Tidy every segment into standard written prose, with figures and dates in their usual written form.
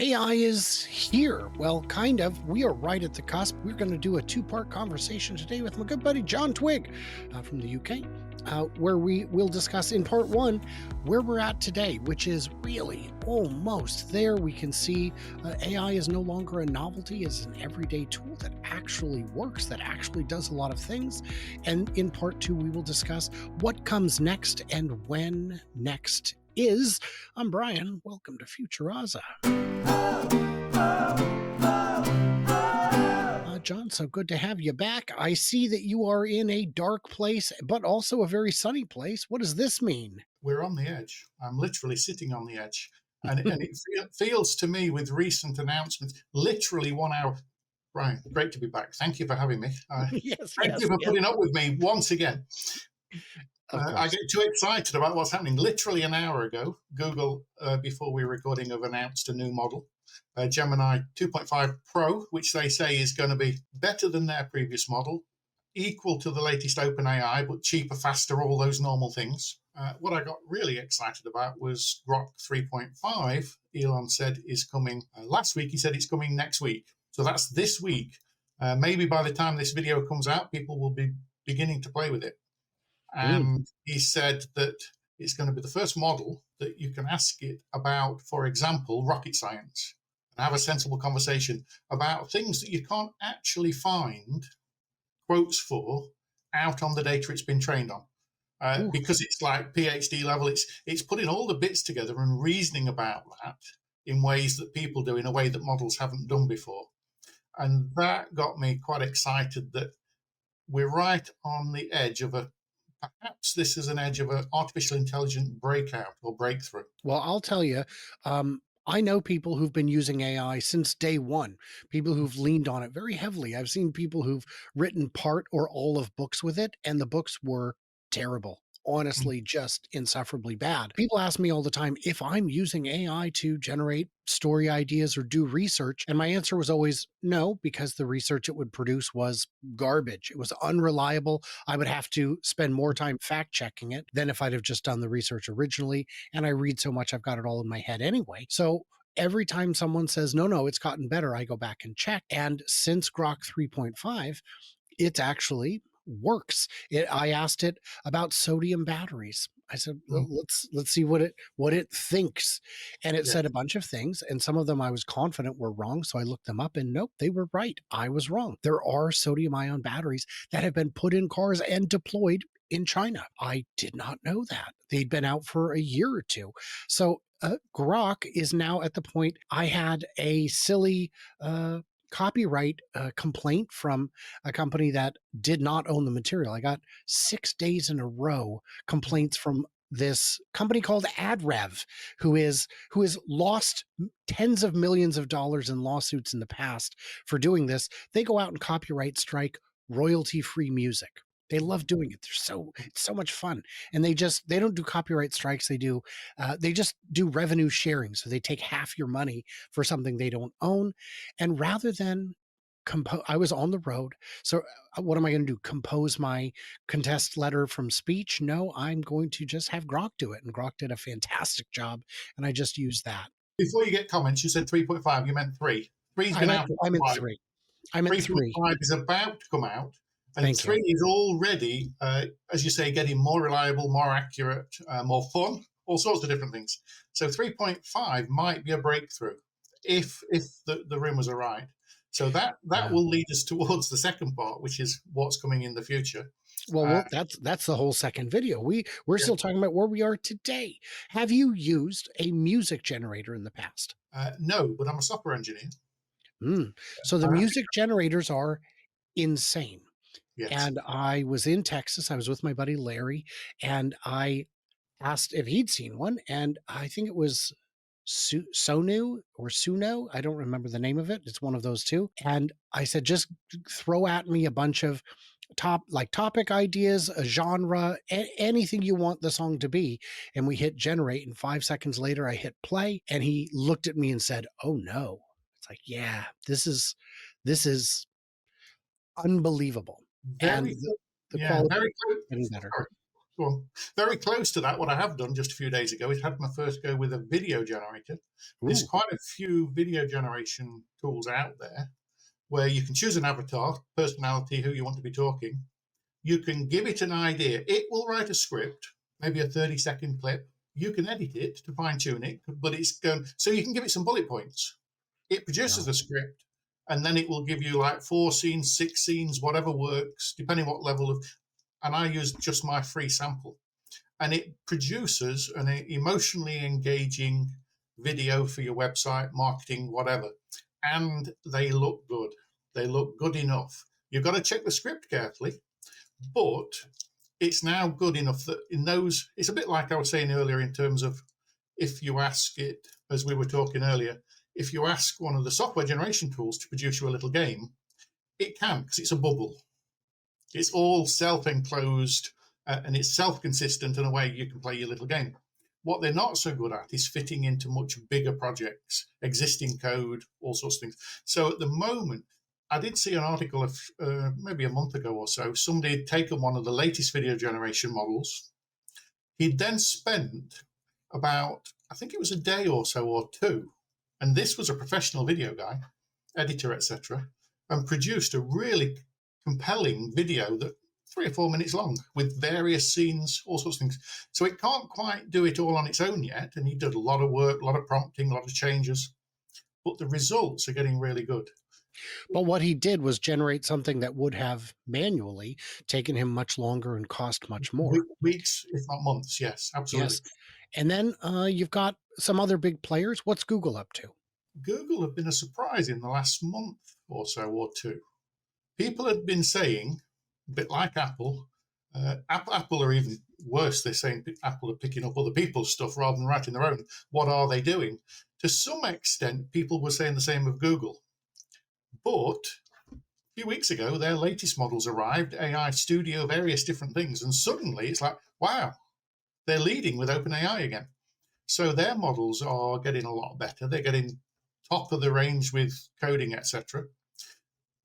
AI is here. Well, kind of. We are right at the cusp. We're going to do a two-part conversation today with my good buddy Jon Twigge from the UK, where we will discuss in part one where we're at today, which is really almost there. We can see AI is no longer a novelty; it's an everyday tool that actually works, that actually does a lot of things. And in part two, we will discuss what comes next and when next is. I'm Brian. Welcome to Futuraza. Jon, so good to have you back. I see that you are in a dark place, but also a very sunny place. What does this mean? We're on the edge. I'm literally sitting on the edge. And it feels to me, with recent announcements, literally 1 hour. Brian, great to be back. Thank you for having me. Yes, Thank you for putting up with me once again. I get too excited about what's happening. Literally an hour ago, Google, before we were recording, have announced a new model, Gemini 2.5 Pro, which they say is going to be better than their previous model, equal to the latest OpenAI, but cheaper, faster, all those normal things. What I got really excited about was Grok 3.5. Elon said is coming last week. He said it's coming next week. So that's this week. Maybe by the time this video comes out, people will be beginning to play with it. And he said that it's going to be the first model that you can ask it about, for example, rocket science, and have a sensible conversation about things that you can't actually find quotes for out on the data it's been trained on. Because it's like PhD level, it's putting all the bits together and reasoning about that in ways that people do, in a way that models haven't done before. And that got me quite excited that we're right on the edge of perhaps this is an edge of an artificial intelligence breakout or breakthrough. Well, I'll tell you, I know people who've been using AI since day one, people who've leaned on it very heavily. I've seen people who've written part or all of books with it, and the books were terrible. Honestly, just insufferably bad. People ask me all the time if I'm using AI to generate story ideas or do research. And my answer was always no, because the research it would produce was garbage. It was unreliable. I would have to spend more time fact checking it than if I'd have just done the research originally. And I read so much, I've got it all in my head anyway. So every time someone says, no, it's gotten better, I go back and check. And since Grok 3.5, it's actually works. I asked it about sodium batteries. I said, let's see what it thinks. And it said a bunch of things, and some of them I was confident were wrong. So I looked them up and nope, they were right. I was wrong. There are sodium ion batteries that have been put in cars and deployed in China. I did not know that. They'd been out for a year or two. So Grok is now at the point. I had a silly copyright complaint from a company that did not own the material. I got 6 days in a row complaints from this company called AdRev, who has lost tens of millions of dollars in lawsuits in the past for doing this. They go out and copyright strike royalty-free music. They love doing it. It's so much fun. And they don't do copyright strikes. They just do revenue sharing. So they take half your money for something they don't own. And rather than I was on the road. So what am I going to do? Compose my contest letter from speech? No, I'm going to just have Grok do it. And Grok did a fantastic job. And I just used that. Before you get comments, you said 3.5, you meant 3. 3's been out. I meant 3. I meant 3. 3.5 is about to come out. And Thank 3 you. is already, as you say, getting more reliable, more accurate, more fun, all sorts of different things. So 3.5 might be a breakthrough if the rumors are right. So that will lead us towards the second part, which is what's coming in the future. Well, that's the whole second video. We're still talking about where we are today. Have you used a music generator in the past? No, but I'm a software engineer. So the music generators are insane. Yes. And I was in Texas. I was with my buddy Larry, and I asked if he'd seen one. And I think it was Sonu or Suno. I don't remember the name of it. It's one of those two. And I said, just throw at me a bunch of topic ideas, a genre, anything you want the song to be. And we hit generate. And 5 seconds later, I hit play. And he looked at me and said, oh no. It's like, yeah, this is unbelievable. Very and the quality very is getting better. go on. Very close to that. What I have done just a few days ago is had my first go with a video generator. There's Ooh, quite a few video generation tools out there where you can choose an avatar, personality, who you want to be talking. You can give it an idea. It will write a script, maybe a 30-second clip. You can edit it to fine tune it, but it's going, so you can give it some bullet points. It produces no. a script, and then it will give you like 4 scenes, 6 scenes, whatever works, depending what level of. And I use just my free sample, and it produces an emotionally engaging video for your website, marketing, whatever. And they look good. They look good enough. You've got to check the script carefully, but it's now good enough that in those, it's a bit like I was saying earlier in terms of if you ask it, as we were talking earlier, if you ask one of the software generation tools to produce you a little game, it can because it's a bubble. It's all self-enclosed and it's self-consistent in a way you can play your little game. What they're not so good at is fitting into much bigger projects, existing code, all sorts of things. So at the moment, I did see an article of maybe a month ago or so. Somebody had taken one of the latest video generation models. He'd then spent about, I think it was a day or so or two, and this was a professional video guy, editor, etc., and produced a really compelling video that 3 or 4 minutes long with various scenes, all sorts of things. So it can't quite do it all on its own yet, and he did a lot of work, a lot of prompting, a lot of changes, but the results are getting really good. But what he did was generate something that would have manually taken him much longer and cost much more. Weeks, if not months, yes, absolutely. Yes. And then you've got some other big players. What's Google up to? Google have been a surprise in the last month or so or two. People had been saying, a bit like Apple, Apple are even worse. They're saying Apple are picking up other people's stuff rather than writing their own. What are they doing? To some extent, people were saying the same of Google. But a few weeks ago, their latest models arrived, AI Studio, various different things. And suddenly it's like, wow, they're leading with OpenAI again. So their models are getting a lot better. They're getting top of the range with coding, etc.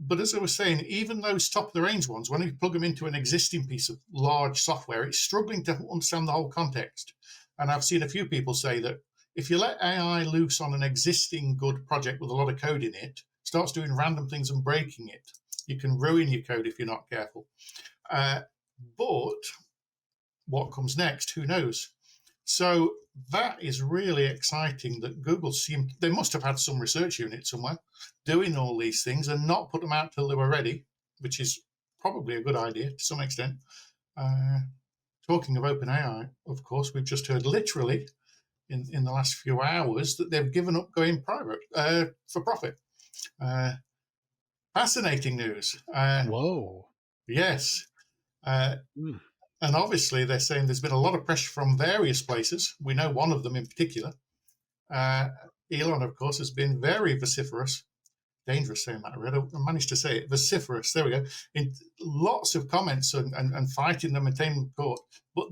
But as I was saying, even those top of the range ones, when you plug them into an existing piece of large software, it's struggling to understand the whole context. And I've seen a few people say that if you let AI loose on an existing good project with a lot of code in it, starts doing random things and breaking it, you can ruin your code if you're not careful. But what comes next, who knows? So that is really exciting that Google they must have had some research unit somewhere doing all these things and not put them out till they were ready, which is probably a good idea to some extent. Talking of OpenAI, of course, we've just heard literally in the last few hours that they've given up going private for profit. Fascinating news. Whoa. Yes. And obviously, they're saying there's been a lot of pressure from various places. We know one of them in particular. Elon, of course, has been very vociferous. Dangerous saying that, I managed to say it. Vociferous, there we go. In lots of comments and fighting them and taking them to court. But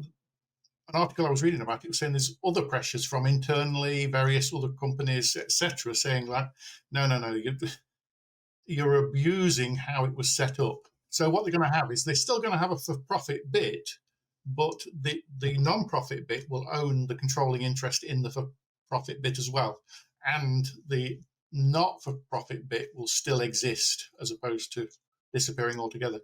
an article I was reading about it was saying there's other pressures from internally, various other companies, etc., saying like, no, you're abusing how it was set up. So what they're going to have is they're still going to have a for-profit bit, but the non-profit bit will own the controlling interest in the for-profit bit as well. And the not-for-profit bit will still exist as opposed to disappearing altogether.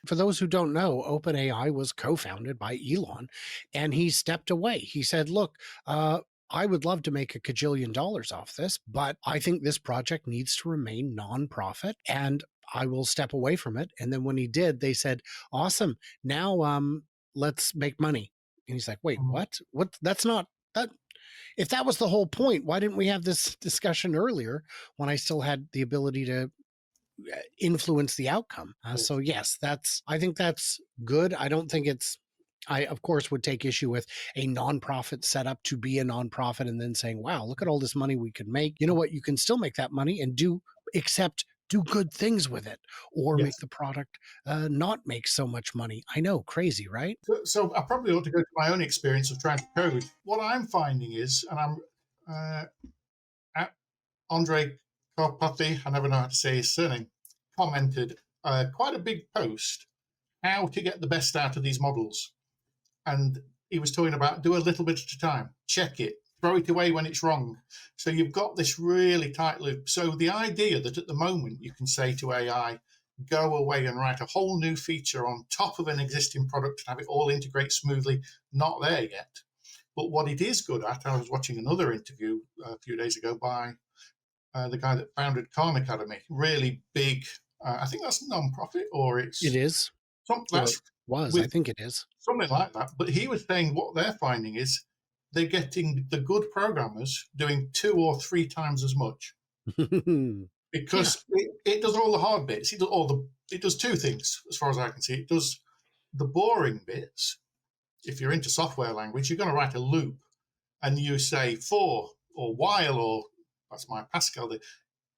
For those who don't know, OpenAI was co-founded by Elon, and he stepped away. He said, look, I would love to make $1 kajillion off this, but I think this project needs to remain nonprofit, and I will step away from it. And then when he did, they said, awesome, now let's make money. And he's like, wait, what? That's not that. If that was the whole point, why didn't we have this discussion earlier when I still had the ability to influence the outcome? So yes, I think that's good. I don't think I, of course, would take issue with a nonprofit setup to be a nonprofit and then saying, wow, look at all this money we could make. You know what? You can still make that money and do good things with it, or make the product not make so much money. I know, crazy, right? So I probably ought to go to my own experience of trying to code. What I'm finding is, and I'm at Andre Karpathy, I never know how to say his surname, commented quite a big post, how to get the best out of these models. and he was talking about do a little bit at a time, check it, throw it away when it's wrong. So you've got this really tight loop. So the idea that at the moment you can say to AI, go away and write a whole new feature on top of an existing product and have it all integrate smoothly, not there yet. But what it is good at, I was watching another interview a few days ago by the guy that founded Khan Academy, really big. I think that's non-profit, or It it's is, some or it that's was. I with think it is. something like that. But he was saying what they're finding is they're getting the good programmers doing 2 or 3 times as much Yeah. because it does all the hard bits. It does two things, as far as I can see. It does the boring bits. If you're into software language, you're going to write a loop, and you say for or while or that's my Pascal.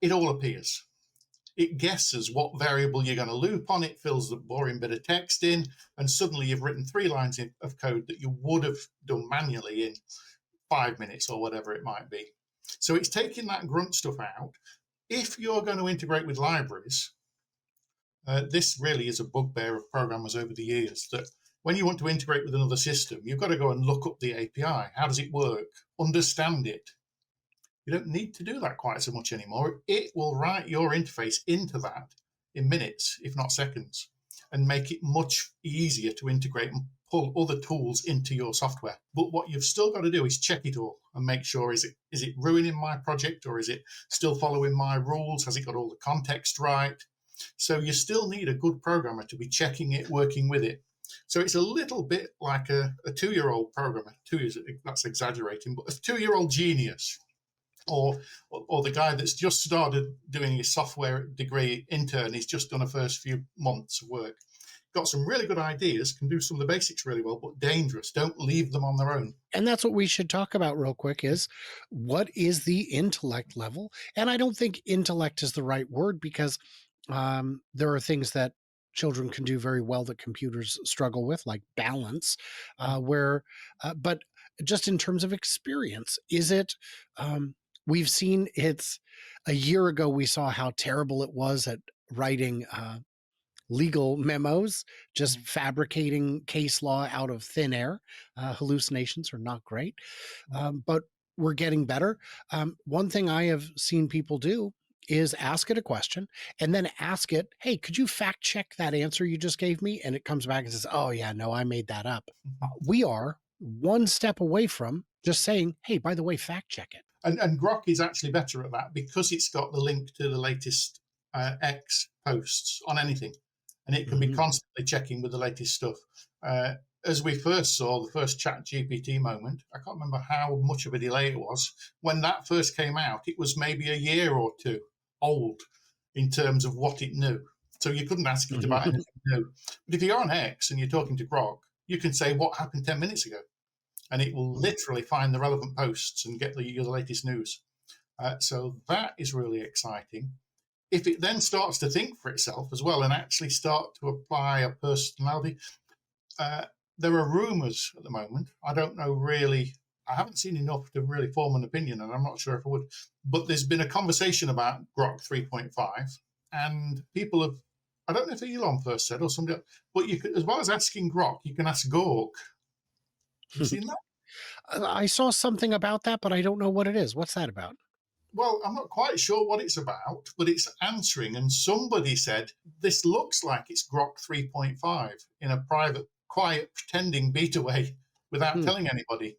It all appears. It guesses what variable you're going to loop on. It fills the boring bit of text in, and suddenly you've written 3 lines of code that you would have done manually in 5 minutes or whatever it might be. So it's taking that grunt stuff out. If you're going to integrate with libraries, this really is a bugbear of programmers over the years that when you want to integrate with another system, you've got to go and look up the API. How does it work? Understand it. You don't need to do that quite so much anymore. It will write your interface into that in minutes, if not seconds, and make it much easier to integrate and pull other tools into your software. But what you've still got to do is check it all and make sure, is it ruining my project, or is it still following my rules? Has it got all the context right? So you still need a good programmer to be checking it, working with it. So it's a little bit like a 2-year-old programmer. 2 years, that's exaggerating, but a 2-year-old genius, or the guy that's just started doing his software degree intern. He's just done a first few months of work. Got some really good ideas, can do some of the basics really well, but dangerous. Don't leave them on their own. And that's what we should talk about real quick is what is the intellect level? And I don't think intellect is the right word because there are things that children can do very well that computers struggle with, like balance, but just in terms of experience, is it, we've seen it's a year ago, we saw how terrible it was at writing legal memos, just fabricating case law out of thin air. Hallucinations are not great, but we're getting better. One thing I have seen people do is ask it a question and then ask it, hey, could you fact check that answer you just gave me? And it comes back and says, oh, yeah, no, I made that up. We are one step away from just saying, hey, by the way, fact check it. And Grok is actually better at that because it's got the link to the latest X posts on anything, and it can be constantly checking with the latest stuff. As we first saw the first Chat GPT moment, I can't remember how much of a delay it was. When that first came out, it was maybe a year or two old in terms of what it knew. So you couldn't ask it about anything new. But if you're on X and you're talking to Grok, you can say what happened 10 minutes ago, and it will literally find the relevant posts and get the latest news. So that is really exciting. If it then starts to think for itself as well and actually start to apply a personality, there are rumours at the moment. I don't know really. I haven't seen enough to really form an opinion, and I'm not sure if I would. But there's been a conversation about Grok 3.5, and people have. I don't know if Elon first said or somebody else, but you could, as well as asking Grok, you can ask Gork. Have you seen that? I saw something about that, but I don't know what it is. What's that about? Well, I'm not quite sure what it's about, but it's answering. And somebody said, this looks like it's Grok 3.5 in a private, quiet, pretending beta way without telling anybody.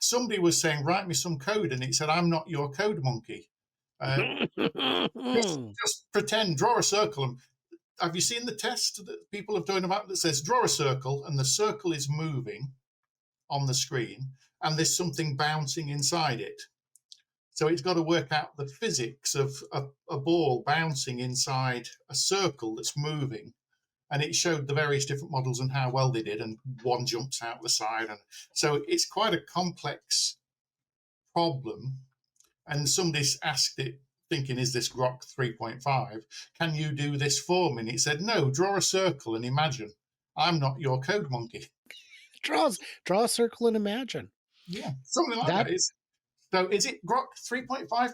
Somebody was saying, write me some code. And it said, I'm not your code monkey. Just pretend, draw a circle. And have you seen the test that people have done about that says, draw a circle and the circle is moving on the screen and there's something bouncing inside it? So it's got to work out the physics of a ball bouncing inside a circle that's moving. And it showed the various different models and how well they did. And one jumps out the side. And so it's quite a complex problem. And somebody's asked it, thinking, is this Grok 3.5? Can you do this for me? And it said, no, draw a circle and imagine. I'm not your code monkey. Draw a circle and imagine. Yeah, something like that. So is it Grok 3.5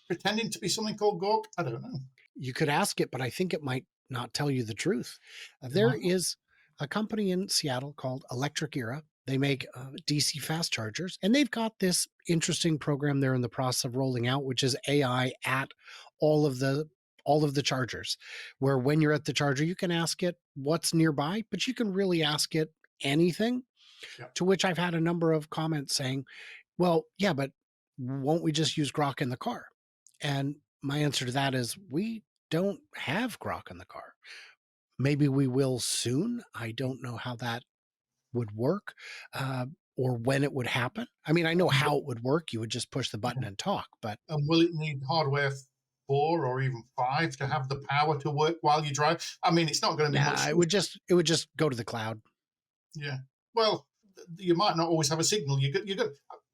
pretending to be something called Gork? I don't know. You could ask it, but I think it might not tell you the truth. There is a company in Seattle called Electric Era. They make DC fast chargers, and they've got this interesting program they're in the process of rolling out, which is AI at all of the all of the chargers, where when you're at the charger, you can ask it what's nearby, but you can really ask it anything. Yeah. To which I've had a number of comments saying, "Well, yeah, but won't we just use Grok in the car?" And my answer to that is, we don't have Grok in the car. Maybe we will soon. I don't know how that would work, or when it would happen. I mean, I know how it would work. You would just push the button and talk, but And will it need hardware 4 or even 5 to have the power to work while you drive? I mean, it's not going to be nah, much. it would just go to the cloud. Yeah. Well, you might not always have a signal.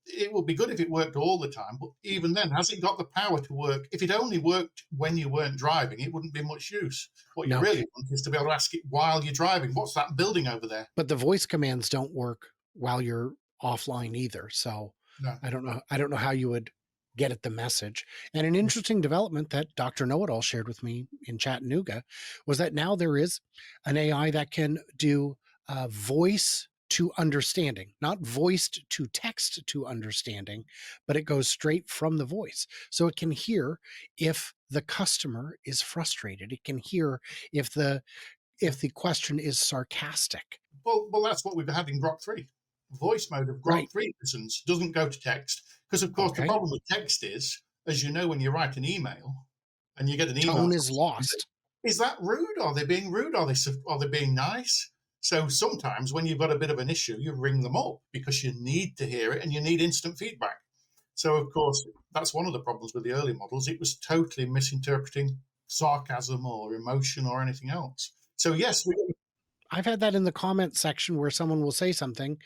It would be good if it worked all the time, but even then, has it got the power to work? If it only worked when you weren't driving, it wouldn't be much use. What you No, really want is to be able to ask it while you're driving, what's that building over there? but the voice commands don't work while you're offline either. So No. I don't know how you would get at the message. And an interesting development that Dr. Know-it-all shared with me in Chattanooga was that now there is an AI that can do voice to understanding, not voiced to text to understanding, but it goes straight from the voice. So it can hear if the customer is frustrated. It can hear if the question is sarcastic. Well, that's what we've had in Grok 3. Voice mode of Grok Right. 3 listens, doesn't go to text. Because, of course, the Okay. problem with text is, as you know, when you write an email and you get an email, Tone is lost. is that rude? Are they being rude? Are they being nice? So sometimes when you've got a bit of an issue, you ring them up because you need to hear it and you need instant feedback. So, of course, that's one of the problems with the early models. It was totally misinterpreting sarcasm or emotion or anything else. So, yes, I've had that in the comment section where someone will say something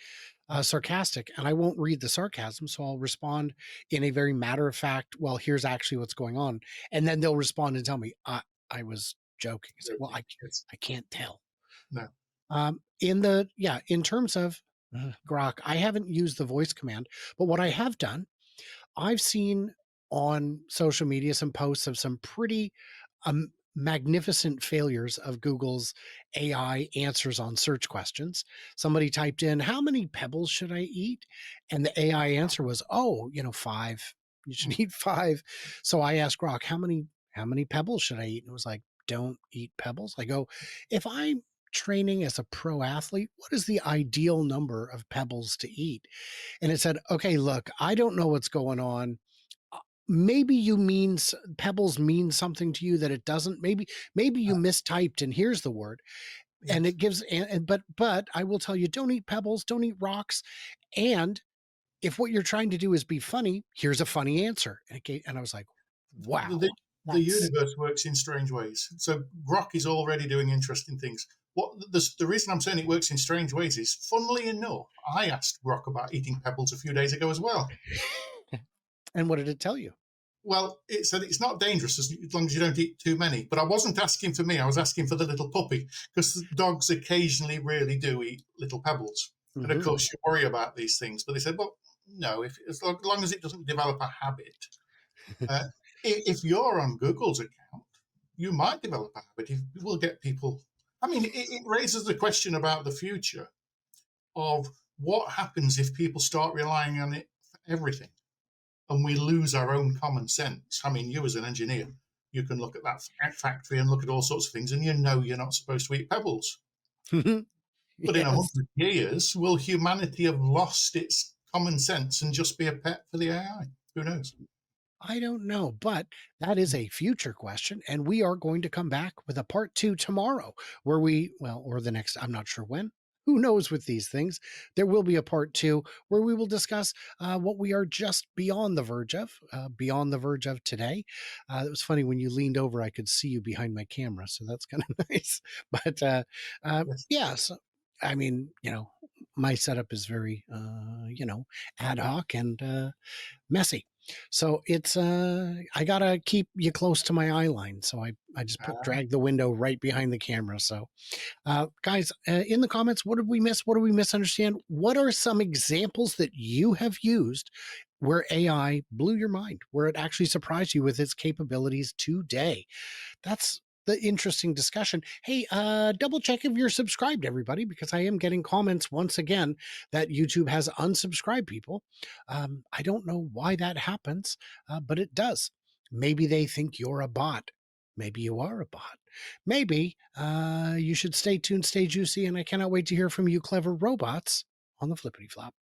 sarcastic, and I won't read the sarcasm. So I'll respond in a very matter of fact, well, here's actually what's going on. And then they'll respond and tell me, I was joking. I said, well, it's, I can't tell. no. In terms of Grok, I haven't used the voice command, but what I have done, I've seen on social media some posts of some pretty magnificent failures of Google's AI answers on search questions. Somebody typed in, "How many pebbles should I eat?" And the AI answer was, "Oh, 5. You should eat 5." So I asked Grok, "How many pebbles should I eat?" And it was like, "Don't eat pebbles." I go, "If I'm training as a pro athlete, what is the ideal number of pebbles to eat?" And it said, "Okay, look, I don't know what's going on. Maybe pebbles mean something to you that it doesn't. Maybe you mistyped and here's the word." And Yes. it gives but I will tell you, don't eat pebbles, don't eat rocks. And if what you're trying to do is be funny, here's a funny answer. And I was like, wow, The, the that's universe works in strange ways. So Grok is already doing interesting things. The reason I'm saying it works in strange ways is, funnily enough, I asked Grok about eating pebbles a few days ago as well. and what did it tell you? Well, it said it's not dangerous as long as you don't eat too many. But I wasn't asking for me, I was asking for the little puppy, because dogs occasionally really do eat little pebbles. And of Hmm. course, you worry about these things. But they said, well, no, as long as it doesn't develop a habit. Uh, if you're on Google's account, you might develop a habit. You will get people. I mean, it raises the question about the future of what happens if people start relying on it for everything and we lose our own common sense. I mean, you as an engineer, you can look at that factory and look at all sorts of things, and you know you're not supposed to eat pebbles. But in a Yes. 100 years, will humanity have lost its common sense and just be a pet for the AI? Who knows? I don't know, but that is a future question. And we are going to come back with a part 2 tomorrow, where or the next, I'm not sure when. Who knows with these things? There will be a part 2 where we will discuss what we are just beyond the verge of today. It was funny when you leaned over, I could see you behind my camera. So that's kind of nice. But Yes. yeah, so, I mean, my setup is very, ad hoc and messy. So it's I gotta keep you close to my eye line. So I just drag the window right behind the camera. So guys, in the comments, what did we miss? What do we misunderstand? What are some examples that you have used where AI blew your mind, where it actually surprised you with its capabilities today? the interesting discussion. Hey, double check if you're subscribed, everybody, because I am getting comments once again that YouTube has unsubscribed people. I don't know why that happens, but it does. Maybe they think you're a bot. Maybe you are a bot. Maybe you should stay tuned, stay juicy, and I cannot wait to hear from you, clever robots, on the flippity flop.